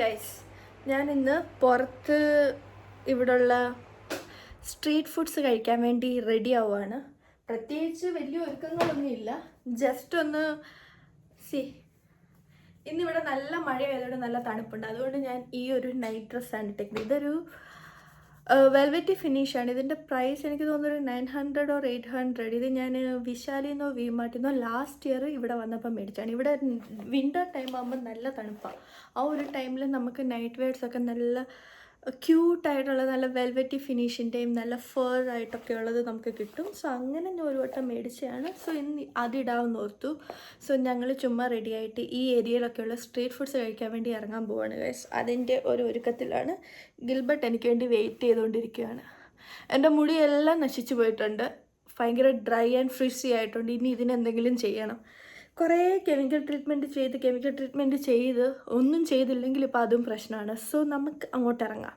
Guys, ഞാൻ ഇന്ന് പുറത്ത് ഇവിടുള്ള സ്ട്രീറ്റ് ഫുഡ്സ് കഴിക്കാൻ വേണ്ടി റെഡി ആവുകയാണ്. പ്രത്യേകിച്ച് വലിയ ഒരുക്കങ്ങളൊന്നുമില്ല, ജസ്റ്റ് ഒന്ന് ഇന്നിവിടെ നല്ല മഴ ആയതുകൊണ്ട് നല്ല തണുപ്പുണ്ട്. അതുകൊണ്ട് ഞാൻ ഈ ഒരു നൈറ്റ് ഡ്രസ്സാണ് ഇട്ടേക്കുന്നത്. ഇതൊരു വെൽവെറ്റി ഫിനിഷാണ്. ഇതിൻ്റെ പ്രൈസ് എനിക്ക് തോന്നുന്നൊരു 900 or 800. ഇത് ഞാൻ വിശാലിന്നോ വിമാർട്ടിന്നോ ലാസ്റ്റ് ഇയർ ഇവിടെ വന്നപ്പോൾ മേടിച്ചാണ്. ഇവിടെ വിൻ്റർ ടൈം ആകുമ്പോൾ നല്ല തണുപ്പാണ്. ആ ഒരു ടൈമിൽ നമുക്ക് നൈറ്റ് വെയർസൊക്കെ നല്ല ക്യൂട്ടായിട്ടുള്ള നല്ല വെൽവെറ്റി ഫിനിഷിൻ്റെയും നല്ല ഫർ ആയിട്ടൊക്കെ ഉള്ളത് നമുക്ക് കിട്ടും. സോ അങ്ങനെ ഞാൻ ഒരു വട്ടം മേടിച്ചതാണ്. സോ ഇന്ന് അതിടാമെന്ന് ഓർത്തു. സോ ഞങ്ങൾ ചുമ്മാ റെഡിയായിട്ട് ഈ ഏരിയയിലൊക്കെയുള്ള സ്ട്രീറ്റ് ഫുഡ്സ് കഴിക്കാൻ വേണ്ടി ഇറങ്ങാൻ പോവാണ് ഗൈസ്. അതിൻ്റെ ഒരു ഒരുക്കത്തിലാണ്. ഗിൽബർട്ട് എനിക്ക് വേണ്ടി വെയിറ്റ് ചെയ്തുകൊണ്ടിരിക്കുകയാണ്. എൻ്റെ മുടിയെല്ലാം നശിച്ചു പോയിട്ടുണ്ട്, ഭയങ്കര ഡ്രൈ ആൻഡ് ഫ്രിസി ആയിട്ടുണ്ട്. ഇനി ഇതിനെന്തെങ്കിലും ചെയ്യണം. കുറേ കെമിക്കൽ ട്രീറ്റ്മെൻറ്റ് ചെയ്ത് ഒന്നും ചെയ്തില്ലെങ്കിൽ ഇപ്പോൾ അതും പ്രശ്നമാണ്. സോ നമുക്ക് അങ്ങോട്ട് ഇറങ്ങാം.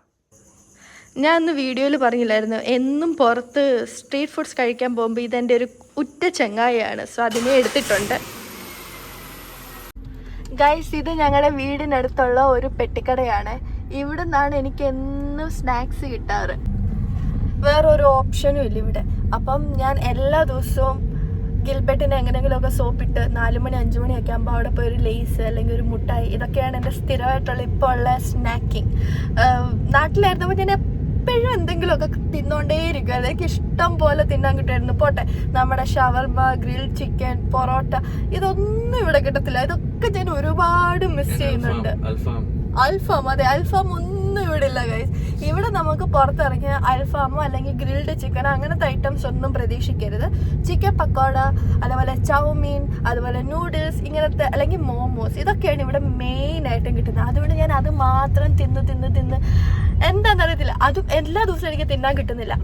ഞാൻ അന്ന് വീഡിയോയിൽ പറഞ്ഞില്ലായിരുന്നു, എന്നും പുറത്ത് സ്ട്രീറ്റ് ഫുഡ്സ് കഴിക്കാൻ പോകുമ്പോൾ ഇതെൻ്റെ ഒരു ഉറ്റ ചെങ്ങായാണ്. സോ അതിനെ എടുത്തിട്ടുണ്ട് ഗൈസ്. ഇത് ഞങ്ങളുടെ വീടിനടുത്തുള്ള ഒരു പെട്ടിക്കടയാണ്. ഇവിടെ നിന്നാണ് എനിക്ക് എന്നും സ്നാക്സ് കിട്ടാറ്. വേറൊരു ഓപ്ഷനും ഇല്ല ഇവിടെ. അപ്പം ഞാൻ എല്ലാ ദിവസവും ഗിൽബർട്ടിനെ എങ്ങനെയെങ്കിലുമൊക്കെ സോപ്പിട്ട് 4 മണി 5 മണിയൊക്കെ ആകുമ്പോൾ അവിടെ പോയി ഒരു ലേസ് അല്ലെങ്കിൽ ഒരു മുട്ടായി, ഇതൊക്കെയാണ് എൻ്റെ സ്ഥിരമായിട്ടുള്ള ഇപ്പോൾ ഉള്ള സ്നാക്കിങ്. നാട്ടിലായിരുന്നപ്പോൾ ഞാൻ എപ്പോഴും എന്തെങ്കിലുമൊക്കെ തിന്നുകൊണ്ടേയിരിക്കും. അതൊക്കെ ഇഷ്ടം പോലെ തിന്നാൻ കിട്ടുമായിരുന്നു. പോട്ടെ, നമ്മുടെ ഷവർമ, ഗ്രിൽ ചിക്കൻ, പൊറോട്ട, ഇതൊന്നും ഇവിടെ കിട്ടത്തില്ല. ഇതൊക്കെ ഞാൻ ഒരുപാട് മിസ് ചെയ്യുന്നുണ്ട്. അൽഫാം, അതെ, അൽഫാം ഒന്നും ഇവിടെ ഇല്ല ഗൈസ്. ഇവിടെ നമുക്ക് പുറത്തിറങ്ങിയ അൽഫാമോ അല്ലെങ്കിൽ ഗ്രിൽഡ് ചിക്കനോ അങ്ങനത്തെ ഐറ്റംസ് ഒന്നും പ്രതീക്ഷിക്കരുത്. ചിക്കൻ പക്കോട, അതുപോലെ ചൗമീൻ, അതുപോലെ നൂഡിൽസ്, ഇങ്ങനത്തെ അല്ലെങ്കിൽ മോമോസ്, ഇതൊക്കെയാണ് ഇവിടെ മെയിനായിട്ടും കിട്ടുന്നത്. അതുകൊണ്ട് ഞാൻ അത് മാത്രം തിന്ന് എന്താണെന്നറിയത്തില്ല. അതും എല്ലാ ദിവസവും എനിക്ക് തിന്നാൻ കിട്ടുന്നില്ല.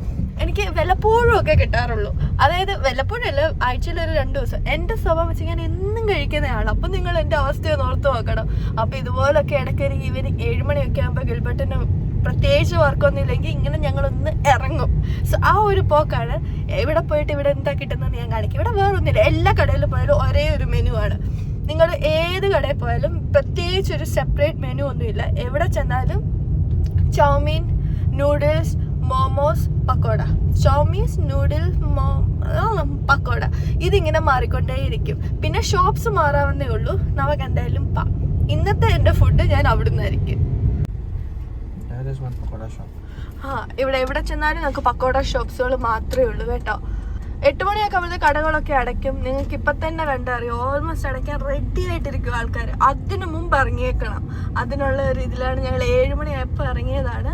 എനിക്ക് വല്ലപ്പോഴും ഒക്കെ കിട്ടാറുള്ളൂ. അതായത് വല്ലപ്പോഴും അല്ല, ആഴ്ചയിൽ ഒരു 2 ദിവസം. എൻ്റെ സ്വഭാവം വെച്ച് ഞാൻ എന്നും കഴിക്കുന്നതാണ്. അപ്പം നിങ്ങൾ എൻ്റെ അവസ്ഥയൊന്ന് ഓർത്ത് നോക്കണം. അപ്പം ഇതുപോലൊക്കെ ഇടയ്ക്കൊരു ഈവനിങ് 7 മണിയൊക്കെ ആകുമ്പോൾ ഗിൽബർട്ടിന് പ്രത്യേകിച്ച് വർക്കൊന്നും ഇല്ലെങ്കിൽ ഇങ്ങനെ ഞങ്ങളൊന്ന് ഇറങ്ങും. സോ ആ ഒരു പോക്കാണ്. ഇവിടെ പോയിട്ട് ഇവിടെ എന്താ കിട്ടുന്നതെന്ന് ഞാൻ കാണിക്കും. ഇവിടെ വേറൊന്നുമില്ല. എല്ലാ കടയിൽ പോയാലും ഒരേ ഒരു മെനു ആണ്. നിങ്ങൾ ഏത് കടയിൽ പോയാലും പ്രത്യേകിച്ച് ഒരു സെപ്പറേറ്റ് മെനു ഒന്നുമില്ല. എവിടെ ചെന്നാലും chowmein, noodles, momos, pakoda, chowmein, noodles, pakoda, ഇതിങ്ങനെ മാറിക്കൊണ്ടേയിരിക്കും. പിന്നെ ഷോപ്സ് മാറാവുന്നേ ഉള്ളൂ. നമുക്ക് എന്തായാലും ഇന്നത്തെ എൻ്റെ ഫുഡ് ഞാൻ അവിടെ നിന്നായിരിക്കും. ഇവിടെ എവിടെ ചെന്നാലും നമുക്ക് പക്കോട ഷോപ്സുകൾ മാത്രമേ ഉള്ളൂ കേട്ടോ. 8 മണിയൊക്കെ ആകുമ്പോഴത്തെ കടകളൊക്കെ അടയ്ക്കും. നിങ്ങൾക്ക് ഇപ്പം തന്നെ കണ്ടറിയാം, ഓൾമോസ്റ്റ് അടയ്ക്കാൻ റെഡി ആയിട്ടിരിക്കും ആൾക്കാർ. അതിന് മുമ്പ് ഇറങ്ങിയേക്കണം. അതിനുള്ള ഒരു ഇതിലാണ് ഞങ്ങൾ 7 മണിയായപ്പോൾ ഇറങ്ങിയതാണ്.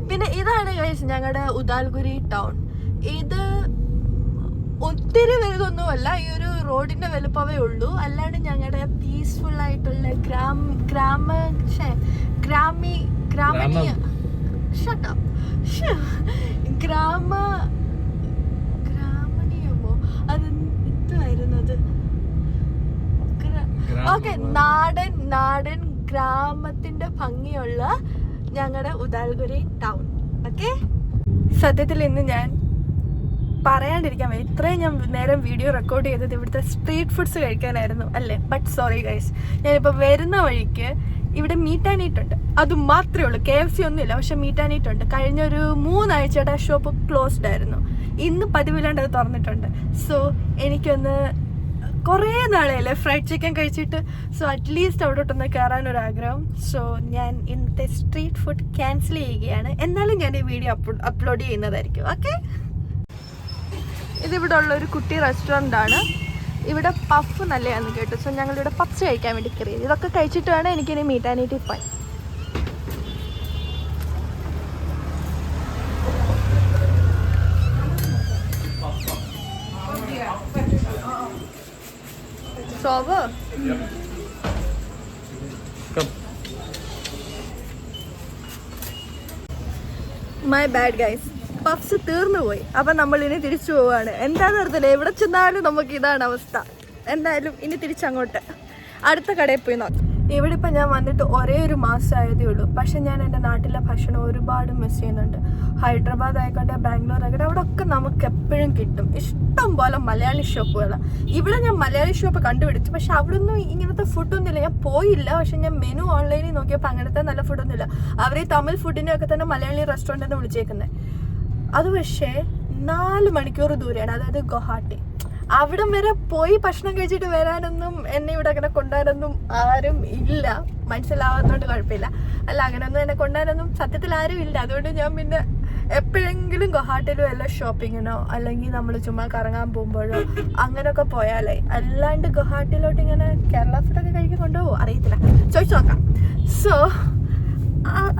പിന്നെ ഇതാണ് ഗൈസ് ഞങ്ങളുടെ ഉദാൽഗുരി ടൗൺ. ഇത് ഒത്തിരി വലുതൊന്നുമല്ല, ഈ ഒരു റോഡിന്റെ വലുപ്പമേ ഉള്ളൂ. അല്ലാണ്ട് ഞങ്ങളുടെ പീസ്ഫുൾ ആയിട്ടുള്ള ഗ്രാമീയമോ അത് ഇതായിരുന്നത്. ഓക്കെ, നാടൻ ഗ്രാമത്തിന്റെ ഭംഗിയുള്ള ഞങ്ങളുടെ ഉദാൽഗുരി ടൗൺ. ഓക്കെ, സത്യത്തിൽ ഇന്ന് ഞാൻ പറയാണ്ടിരിക്കാൻ വയ്യ, ഇത്രയും ഞാൻ നേരം വീഡിയോ റെക്കോർഡ് ചെയ്തത് ഇവിടുത്തെ സ്ട്രീറ്റ് ഫുഡ്സ് കഴിക്കാനായിരുന്നു അല്ലേ. ബട്ട് സോറി ഗൈസ്, ഞാനിപ്പോൾ വരുന്ന വഴിക്ക് ഇവിടെ മീറ്റ് ആൻഡ് ഈറ്റ് ഉണ്ട്. അത് മാത്രമേ ഉള്ളൂ. KFC ഒന്നുമില്ല, പക്ഷെ മീറ്റ് ആൻഡ് ഈറ്റ് ഉണ്ട്. കഴിഞ്ഞൊരു 3 ആഴ്ചയുടെ ആ ഷോപ്പ് ക്ലോസ്ഡ് ആയിരുന്നു. ഇന്ന് പതിവില്ലാണ്ട് അത് തുറന്നിട്ടുണ്ട്. സോ എനിക്കൊന്ന് കുറേ നാളെയല്ലേ ഫ്രൈഡ് ചിക്കൻ കഴിച്ചിട്ട്. സോ അറ്റ്ലീസ്റ്റ് അവിടോട്ടൊന്ന് കയറാനൊരാഗ്രഹം. സോ ഞാൻ ഇന്നത്തെ സ്ട്രീറ്റ് ഫുഡ് ക്യാൻസൽ ചെയ്യുകയാണ്. എന്നാലും ഞാൻ ഈ വീഡിയോ അപ്ലോഡ് ചെയ്യുന്നതായിരിക്കും. ഓക്കെ, ഇതിവിടെ ഉള്ള ഒരു കുട്ടി റെസ്റ്റോറൻ്റ് ആണ്. ഇവിടെ പഫ് നല്ലതാണെന്ന് കേട്ടു. സോ ഞങ്ങളിവിടെ പഫ്സ് കഴിക്കാൻ വേണ്ടി കയറിയത്. ഇതൊക്കെ കഴിച്ചിട്ട് വേണം എനിക്കിനി മീറ്റ് ആൻഡ് ഈറ്റ് പോയി. മൈ ബാഡ് ഗൈസ്, പഫ്സ് തീർന്നു പോയി. അപ്പം നമ്മളിനി തിരിച്ചു പോവുകയാണ്. എന്താണെന്ന് അറിയത്തില്ല, എവിടെ ചെന്നാലും നമുക്ക് ഇതാണ് അവസ്ഥ. എന്തായാലും ഇനി തിരിച്ചങ്ങോട്ട് അടുത്ത കടയിൽ പോയി നോക്കാം. ഇവിടെ ഇപ്പം ഞാൻ വന്നിട്ട് ഒരേ ഒരു മാസമായതേ ഉള്ളൂ. പക്ഷെ ഞാൻ എൻ്റെ നാട്ടിലെ ഭക്ഷണം ഒരുപാട് മിസ് ചെയ്യുന്നുണ്ട്. ഹൈദരാബാദ് ആയിക്കോട്ടെ, ബാംഗ്ലൂർ ആയിക്കോട്ടെ, അവിടെ ഒക്കെ നമുക്ക് എപ്പോഴും കിട്ടും ഇഷ്ടം പോലെ മലയാളി ഷോപ്പുകളാണ്. ഇവിടെ ഞാൻ മലയാളി ഷോപ്പ് കണ്ടുപിടിച്ചു, പക്ഷെ അവിടെ ഒന്നും ഇങ്ങനത്തെ ഫുഡൊന്നും ഇല്ല. ഞാൻ പോയില്ല, പക്ഷെ ഞാൻ മെനു ഓൺലൈനിൽ നോക്കിയപ്പോൾ അങ്ങനത്തെ നല്ല ഫുഡൊന്നും ഇല്ല. അവർ ഈ തമിഴ് ഫുഡിനെയൊക്കെ തന്നെ മലയാളി റെസ്റ്റോറൻ്റ് എന്ന് വിളിച്ചേക്കുന്നത്. അത് പക്ഷേ 4 മണിക്കൂർ ദൂരെയാണ്, അതായത് ഗുവാഹട്ടി. അവിടം വരെ പോയി ഭക്ഷണം കഴിച്ചിട്ട് വരാനൊന്നും എന്നെ ഇവിടെ അങ്ങനെ കൊണ്ടുവരാനൊന്നും ആരും ഇല്ല. മനസ്സിലാവാത്തതുകൊണ്ട് കുഴപ്പമില്ല. അല്ല, അങ്ങനെയൊന്നും എന്നെ കൊണ്ടുവരാനൊന്നും സത്യത്തിൽ ആരും ഇല്ല. അതുകൊണ്ട് ഞാൻ പിന്നെ എപ്പോഴെങ്കിലും ഗുവാഹട്ടിയിൽ വല്ല ഷോപ്പിങ്ങിനോ അല്ലെങ്കിൽ നമ്മൾ ചുമ്മാ കറങ്ങാൻ പോകുമ്പോഴോ അങ്ങനെയൊക്കെ പോയാലേ, അല്ലാണ്ട് ഗുവാഹട്ടിയിലോട്ട് ഇങ്ങനെ കേരള ഫുഡൊക്കെ കഴിക്കാൻ കൊണ്ടുപോകുമോ അറിയത്തില്ല, ചോദിച്ചു നോക്കാം. സോ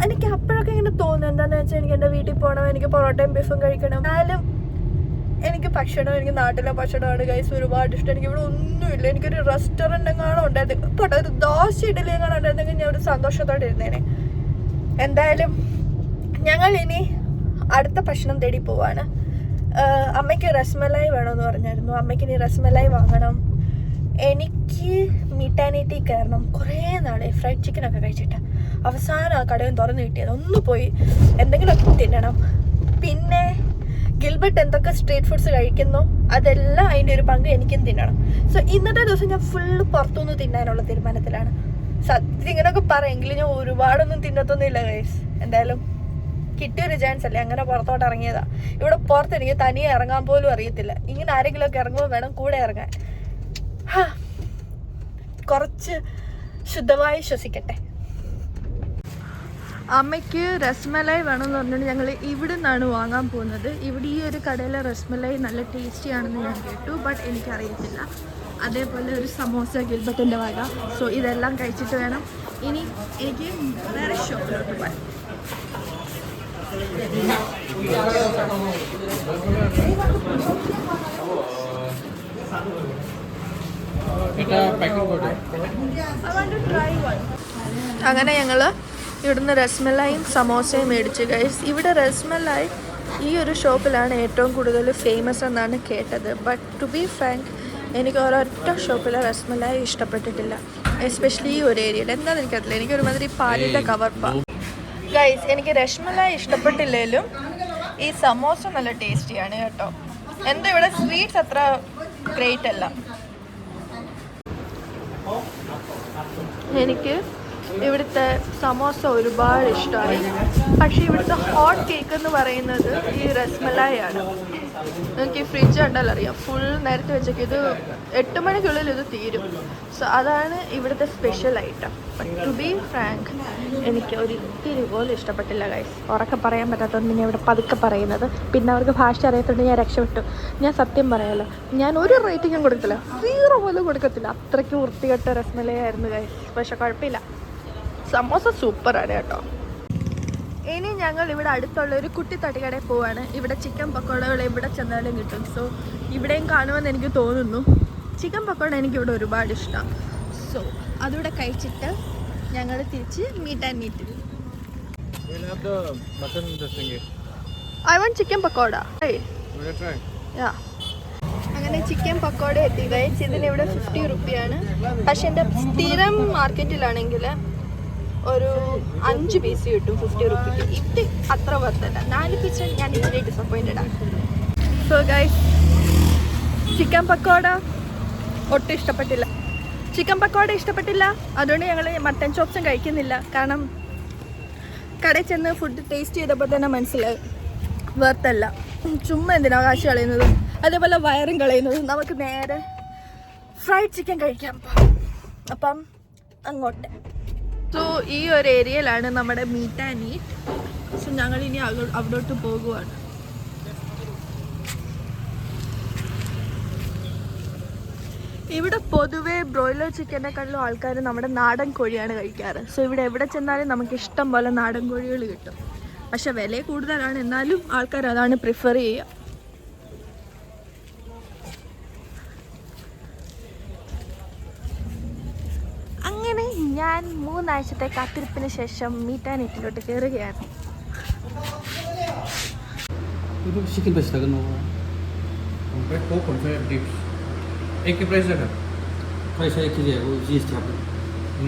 എനിക്ക് അപ്പോഴൊക്കെ ഇങ്ങനെ തോന്നുന്നു, എന്താണെന്ന് വെച്ചാൽ എനിക്ക് എൻ്റെ വീട്ടിൽ പോകണം, എനിക്ക് പൊറോട്ടയും ബീഫും കഴിക്കണം. എന്നാലും എനിക്ക് ഭക്ഷണം, എനിക്ക് നാട്ടിലെ ഭക്ഷണമാണ് ഗൈസ് ഒരുപാട് ഇഷ്ടം. എനിക്ക് ഇവിടെ ഒന്നുമില്ല. എനിക്കൊരു റെസ്റ്റോറൻറ്റ് എങ്ങാനും ഉണ്ടായിരുന്നു, പോട്ടെ ഒരു ദോശ ഇഡലി എങ്ങാനും ഉണ്ടായിരുന്നെങ്കിൽ ഞാൻ ഒരു സന്തോഷത്തോടെ ഇരുന്നേനെ. എന്തായാലും ഞങ്ങൾ ഇനി അടുത്ത ഭക്ഷണം തേടി പോവാണ്. അമ്മയ്ക്ക് രസ്മലായി വേണമെന്ന് പറഞ്ഞായിരുന്നു. അമ്മയ്ക്ക് ഇനി രസ്മലായി വാങ്ങണം. എനിക്ക് മീറ്റാനീറ്റി കയറണം. കുറേ നാളെ ഫ്രൈഡ് ചിക്കനൊക്കെ കഴിച്ചിട്ട് അവസാനം ആ കടയും തുറന്നു കിട്ടിയത്. ഒന്ന് പോയി എന്തെങ്കിലുമൊക്കെ തിന്നണം. പിന്നെ ഗിൽബർട്ട് എന്തൊക്കെ സ്ട്രീറ്റ് ഫുഡ്സ് കഴിക്കുന്നു അതെല്ലാം അതിൻ്റെ ഒരു പങ്ക് എനിക്കും തിന്നണം. സോ ഇന്നത്തെ ദിവസം ഞാൻ ഫുള്ള് പുറത്തുനിന്ന് തിന്നാനുള്ള തീരുമാനത്തിലാണ്. സത്യം ഇങ്ങനെയൊക്കെ പറയുമെങ്കിലും ഞാൻ ഒരുപാടൊന്നും തിന്നത്തൊന്നുമില്ല ഗൈസ്. എന്തായാലും കിട്ടിയൊരു ചാൻസ് അല്ലേ, അങ്ങനെ പുറത്തോട്ട് ഇറങ്ങിയതാ. ഇവിടെ പുറത്ത് എനിക്ക് തനിയെ ഇറങ്ങാൻ പോലും അറിയത്തില്ല. ഇങ്ങനെ ആരെങ്കിലുമൊക്കെ ഇറങ്ങുമ്പോൾ വേണം കൂടെ ഇറങ്ങാൻ. കുറച്ച് ശുദ്ധമായി ശ്വസിക്കട്ടെ. അമ്മയ്ക്ക് രസ്മലായി വേണമെന്ന് പറഞ്ഞുകൊണ്ട് ഞങ്ങൾ ഇവിടെ നിന്നാണ് വാങ്ങാൻ പോകുന്നത്. ഇവിടെ ഈ ഒരു കടയിലെ രസ്മലായി നല്ല ടേസ്റ്റി ആണെന്ന് ഞാൻ കേട്ടു, ബട്ട് എനിക്കറിയത്തില്ല. അതേപോലെ ഒരു സമോസ ഗിൽബർട്ടിൻ്റെ വക. സോ ഇതെല്ലാം കഴിച്ചിട്ട് വേണം ഇനി എനിക്ക് വേറെ ഷോപ്പിലോട്ട് പോകാൻ. അങ്ങനെ ഞങ്ങൾ ഇവിടുന്ന് രസ്മലായും സമോസയും മേടിച്ചു ഗൈസ്. ഇവിടെ രസ്മലായി ഈ ഒരു ഷോപ്പിലാണ് ഏറ്റവും കൂടുതൽ ഫേമസ് എന്നാണ് കേട്ടത്. ബട്ട് ടു ബി ഫ്രാങ്ക് എനിക്ക് ഒരൊറ്റ ഷോപ്പിലെ രസ്മലായി ഇഷ്ടപ്പെട്ടിട്ടില്ല, എസ്പെഷ്യലി ഈ ഒരു ഏരിയയിൽ. എന്താണെന്ന് എനിക്കറിയില്ല, എനിക്കൊരുമാതിരി പാലിൻ്റെ കവർപ്പാണ് ഗൈസ്. എനിക്ക് രസ്മലായി ഇഷ്ടപ്പെട്ടില്ലെങ്കിലും ഈ സമോസ നല്ല ടേസ്റ്റിയാണ് കേട്ടോ. എന്താ ഇവിടെ സ്വീറ്റ്സ് അത്ര ഗ്രേറ്റ് അല്ല. എനിക്ക് ഇവിടുത്തെ സമോസ ഒരുപാട് ഇഷ്ടമായി. പക്ഷേ ഇവിടുത്തെ ഹോട്ട് കേക്ക് എന്ന് പറയുന്നത് ഈ രസ്മലായാണ്. എനിക്ക് ഈ ഫ്രിഡ്ജ് കണ്ടാൽ അറിയാം, ഫുൾ നേരത്തെ വെച്ചേക്ക്. ഇത് 8 മണിക്കുള്ളിൽ ഇത് തീരും. സോ അതാണ് ഇവിടുത്തെ special item. But to be frank എനിക്ക് ഒരിത്തിരി പോലും ഇഷ്ടപ്പെട്ടില്ല ഗൈസ്. ഉറക്കെ പറയാൻ പറ്റാത്തതുകൊണ്ട് ഞാൻ ഇവിടെ പതുക്കെ പറയുന്നത്. പിന്നെ അവർക്ക് ഭാഷ അറിയാത്തതുകൊണ്ട് ഞാൻ രക്ഷപ്പെട്ടു. ഞാൻ സത്യം പറയാമല്ലോ, ഞാൻ ഒരു റേറ്റിംഗും കൊടുക്കില്ല, 0 പോലും കൊടുക്കത്തില്ല. അത്രയ്ക്ക് വൃത്തികെട്ട രസ്മലയായിരുന്നു ഗൈസ്. പക്ഷെ കുഴപ്പമില്ല, സമോസ സൂപ്പറാണ് കേട്ടോ. ഇനി ഞങ്ങൾ ഇവിടെ അടുത്തുള്ള ഒരു കുട്ടി തട്ടുകടയിൽ പോവാണ്. ഇവിടെ ചിക്കൻ പക്കോടകൾ എവിടെ ചെന്നാലും കിട്ടും. സോ ഇവിടെയും കാണുമെന്ന് എനിക്ക് തോന്നുന്നു. ചിക്കൻ പക്കോട എനിക്കിവിടെ ഒരുപാട് ഇഷ്ടം. സോ അതിവിടെ കഴിച്ചിട്ട് ഞങ്ങൾ തിരിച്ച് meet and meet. I want chicken pakoda. അങ്ങനെ ചിക്കൻ പക്കോട എത്തി ഗൈസ്. ഇതിനിവിടെ 50 റുപ്പിയാണ്. പക്ഷെ എൻ്റെ സ്ഥിരം മാർക്കറ്റിലാണെങ്കിൽ ഒരു 5 പീസ് കിട്ടും 50 റുപ്പിക്ക്. ഇത് അത്ര വർത്തല്ല. 4 പീസ് ഞാൻ ഇച്ചിരി ഡിസപ്പോയിൻറ്റഡ് ആണ്. സോ ഗൈസ്, ചിക്കൻ പക്കോട ഒട്ടും ഇഷ്ടപ്പെട്ടില്ല. ചിക്കൻ പക്കോട ഇഷ്ടപ്പെട്ടില്ല. അതുകൊണ്ട് ഞങ്ങൾ മട്ടൻ ചോപ്സും കഴിക്കുന്നില്ല. കാരണം കടയിൽ ചെന്ന് ഫുഡ് ടേസ്റ്റ് ചെയ്തപ്പോൾ തന്നെ മനസ്സിലായി വർത്തല്ല. ചുമ്മാ എന്തിനാ കാശ് കളയുന്നത്, അതേപോലെ വയറും കളയുന്നത്. നമുക്ക് നേരെ ഫ്രൈഡ് ചിക്കൻ കഴിക്കാൻ പോകാം. അപ്പം അങ്ങോട്ട്. സോ ഈ ഒരു ഏരിയയിലാണ് നമ്മുടെ മീറ്റ് ആൻഡ് ഈറ്റ്. സോ ഞങ്ങളിനി അവിടോട്ട് പോകുവാണ്. ഇവിടെ പൊതുവേ ബ്രോയിലർ ചിക്കനെക്കാളും ആൾക്കാർ നമ്മുടെ നാടൻ കോഴിയാണ് കഴിക്കാറ്. സോ ഇവിടെ എവിടെ ചെന്നാലും നമുക്ക് ഇഷ്ടം പോലെ നാടൻ കോഴികൾ കിട്ടും. പക്ഷെ വില കൂടുതലാണ്, എന്നാലും ആൾക്കാർ അതാണ് പ്രിഫർ ചെയ്യുക. അങ്ങനെ ഞാൻ 3 ആഴ്ചത്തെ കാത്തിരിപ്പിന് ശേഷം മീറ്റ് ആൻഡ് ഈറ്റിലോട്ട് കയറുകയാണ്. एक के प्राइस रखा प्राइस एक ही है वो जीएसटी आपको What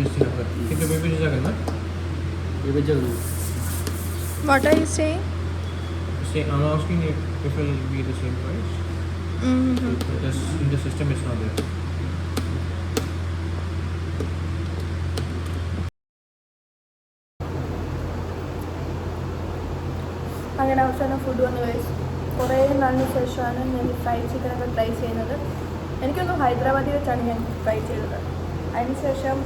are you saying? I'm asking if it will be the same price. In the system it's not there. അങ്ങനെ അവസാനം ഫുഡ് വന്ന് കഴിച്ചു. കുറേ നാളിന് ശേഷമാണ് ഞാൻ ഫ്രൈഡ് ചിക്കനൊക്കെ ട്രൈ ചെയ്യുന്നത്. എനിക്കൊന്നും ഹൈദരാബാദിൽ വെച്ചാണ് ഞാൻ ട്രൈ ചെയ്തത്. അതിനുശേഷം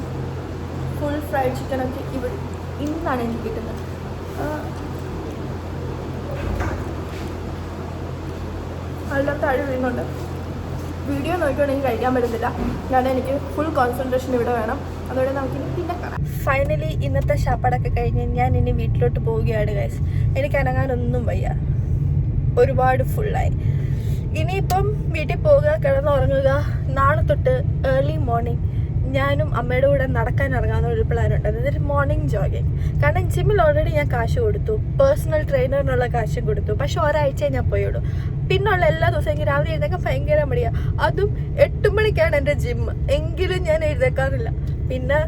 ഫുൾ ഫ്രൈഡ് ചിക്കനൊക്കെ ഇന്നാണ് എനിക്ക് കിട്ടുന്നത്. അതിൻ്റെ താഴെ വീഴുന്നുണ്ട്. വീഡിയോ നോക്കിയാണെങ്കിൽ കഴിക്കാൻ പറ്റത്തില്ല, കാരണം എനിക്ക് ഫുൾ കോൺസെൻട്രേഷൻ ഇവിടെ വേണം. അതോടെ നമുക്കിനി പിന്നെ കാണാം. ഫൈനലി ഇന്നത്തെ ഷാപ്പാടൊക്കെ കഴിഞ്ഞ് ഞാൻ ഇനി വീട്ടിലോട്ട് പോവുകയാണ് ഗൈസ്. എനിക്ക് അനങ്ങാനൊന്നും വയ്യ, ഒരുപാട് ഫുള്ളായി. ഇനിയിപ്പം വീട്ടിൽ പോവുക, കിടന്നുറങ്ങുക. നാളെ തൊട്ട് ഏർലി മോർണിംഗ് ഞാനും അമ്മയുടെ കൂടെ നടക്കാൻ ഇറങ്ങാവുന്ന ഒരു പ്ലാനുണ്ട്. അതായത് മോർണിംഗ് ജോഗിങ്. കാരണം ജിമ്മിൽ ഓൾറെഡി ഞാൻ കാശ് കൊടുത്തു, പേഴ്സണൽ ട്രെയിനറിനുള്ള കാശും കൊടുത്തു. പക്ഷെ ഒരാഴ്ചയെ ഞാൻ പോയുള്ളൂ. പിന്നുള്ള എല്ലാ ദിവസവും എനിക്ക് രാവിലെ എഴുന്നേക്കാൻ ഭയങ്കര മടിയാണ്. അതും 8 മണിക്കാണ് എൻ്റെ ജിം, എങ്കിലും ഞാൻ എഴുന്നേക്കാറില്ല. പിന്നെ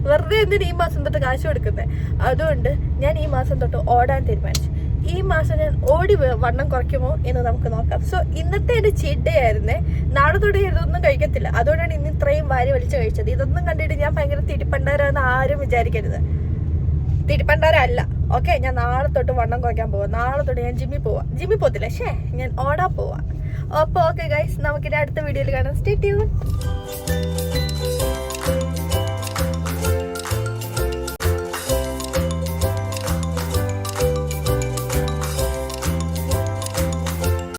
വെറുതെ എന്തിനും ഈ മാസം തൊട്ട് കാശ് കൊടുക്കുന്നത്. അതുകൊണ്ട് ഞാൻ ഈ മാസം തൊട്ട് ഓടാൻ തീരുമാനിച്ചു. ഈ മാസം ഞാൻ ഓടി വണ്ണം കുറയ്ക്കുമോ എന്ന് നമുക്ക് നോക്കാം. സോ ഇന്നത്തെ എൻ്റെ ചീറ്റ് ഡേ ആയിരുന്നേ. നാളെ തൊട്ട് ഇതൊന്നും കഴിക്കത്തില്ല. അതുകൊണ്ടാണ് ഇന്ന് ഇത്രയും വാരി വലിച്ച് കഴിച്ചത്. ഇതൊന്നും കണ്ടിട്ട് ഞാൻ ഭയങ്കര തിരിപ്പണ്ടാരെന്ന് ആരും വിചാരിക്കരുത്. തിരിപ്പണ്ടാരല്ല, ഓക്കെ. ഞാൻ നാളെ തൊട്ട് വണ്ണം കുറയ്ക്കാൻ പോവാം. നാളെ തൊട്ട് ഞാൻ ജിമ്മിൽ പോകത്തില്ല, ഞാൻ ഓടാൻ പോവാം. അപ്പോൾ ഓക്കെ ഗൈസ്, നമുക്കിനി അടുത്ത വീഡിയോയിൽ കാണാം. Stay tune.